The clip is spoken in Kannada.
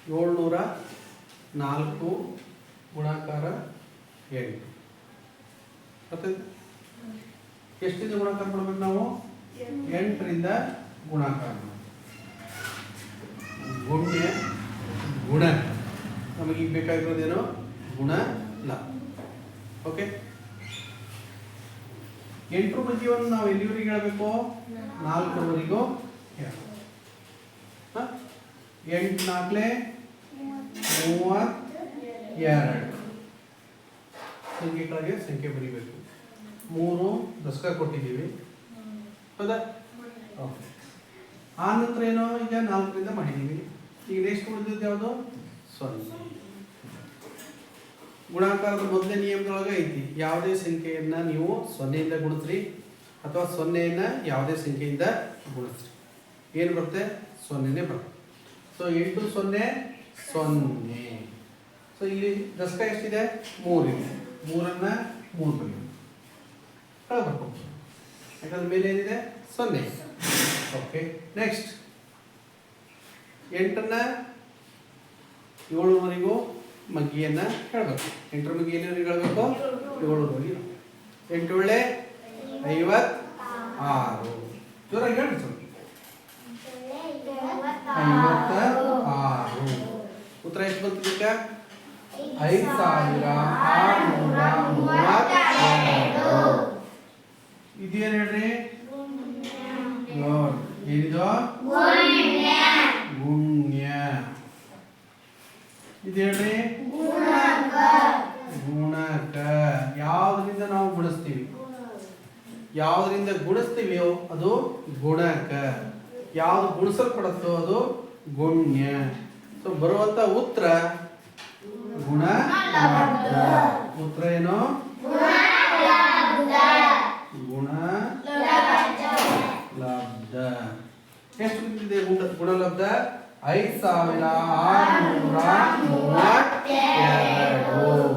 704 ಗುಣಾಕಾರ 8 ಗೊತ್ತಾಯ್ತು. ಎಷ್ಟರಿಂದ ಗುಣಾಕಾರ ಮಾಡ್ಬೇಕು ನಾವು? 8ರಿಂದ ಗುಣಾಕಾರ ಮಾಡಬೇಕು. ಗುಣ್ಯ ಗುಣ ನಮಗೆ ಈಗ ಬೇಕಾಗಿರೋದೇನು? ಗುಣ ಲ. ಓಕೆ, 8ರ ಮಧ್ಯವನ್ನು ನಾವು ಎಲ್ಲಿವರೆಗೆ ಹೇಳಬೇಕು? 4ರವರೆಗೂ ಹೇಳಬೇಕು. 8 4 32 ಸಂಖ್ಯೆಗಳಿಗೆ ಸಂಖ್ಯೆ ಬರೀಬೇಕು. 3 ದಶಕ ಕೊಟ್ಟಿದ್ದೀವಿ, ಹೌದಾ? ಓಕೆ, ಆ ನಂತರ ಏನೋ ಈಗ 4ರಿಂದ ಮಾಡಿದ್ದೀವಿ. ಈಗ ನೆಕ್ಸ್ಟ್ ಉಳಿದಿದ್ದು ಯಾವುದು? 0. ಗುಣಾಕಾರದ ಮೊದಲೇ ನಿಯಮದೊಳಗೆ ಐತಿ, ಯಾವುದೇ ಸಂಖ್ಯೆಯನ್ನು ನೀವು 0ಯಿಂದ ಗುಣಿಸ್ರಿ ಅಥವಾ 0ಯನ್ನು ಯಾವುದೇ ಸಂಖ್ಯೆಯಿಂದ ಗುಣಿಸ್ರಿ, ಏನು ಬರುತ್ತೆ? 0ನೇ ಬರುತ್ತೆ. ಸೊ 8 0 0. ಸೊ ಇಲ್ಲಿ ದಶಕ ಎಷ್ಟಿದೆ? 3 ಇದೆ. 3ನ್ನು 3 ಬರೀ ಹೇಳ್ಬೇಕು, ಯಾಕಂದ್ರೆ ಮೇಲೆ ಏನಿದೆ? 0. ಓಕೆ, ನೆಕ್ಸ್ಟ್ 8ನ್ನು 7ರವರೆಗೂ ಮಗ್ಗಿಯನ್ನು ಹೇಳಬೇಕು. 8ರ ಮಗ್ಗಿ ಎಲ್ಲಿವರೆಗೆ ಹೇಳಬೇಕು? 7ರವರೆಗೆ. 8 ಒಳ್ಳೆ 56. ಜೋರಾಗಿ ಹೇಳಿ ಸ್ವಲ್ಪ. 56. ಉತ್ತರ ಎಷ್ಟು ಬಂತಿದ್ದಕ್ಕೆ? 5632. ಇದೇನು ಹೇಳ್ರಿ? ಏನಿದು? ಗುಣ್ಯ. ಇದು ಹೇಳ್ರಿ? ಗುಣಕ. ಯಾವುದರಿಂದ ನಾವು ಗುಣಿಸ್ತೀವಿ? ಯಾವುದರಿಂದ ಗುಣಿಸ್ತೀವಿಯೋ ಅದು ಗುಣಕ. ಯಾವುದು ಗುಣಿಸಲ್ಪಡುತ್ತೋ ಅದು ಗುಣ್ಯ. ಸೊ ಬರುವಂತ ಉತ್ತರ ಗುಣ. ಉತ್ತರ ಏನು? ಗುಣ ಲಬ್ಧ. ಎಷ್ಟು ಬಂದಿದೆ ಗುಣಲಬ್ಧ? 5632.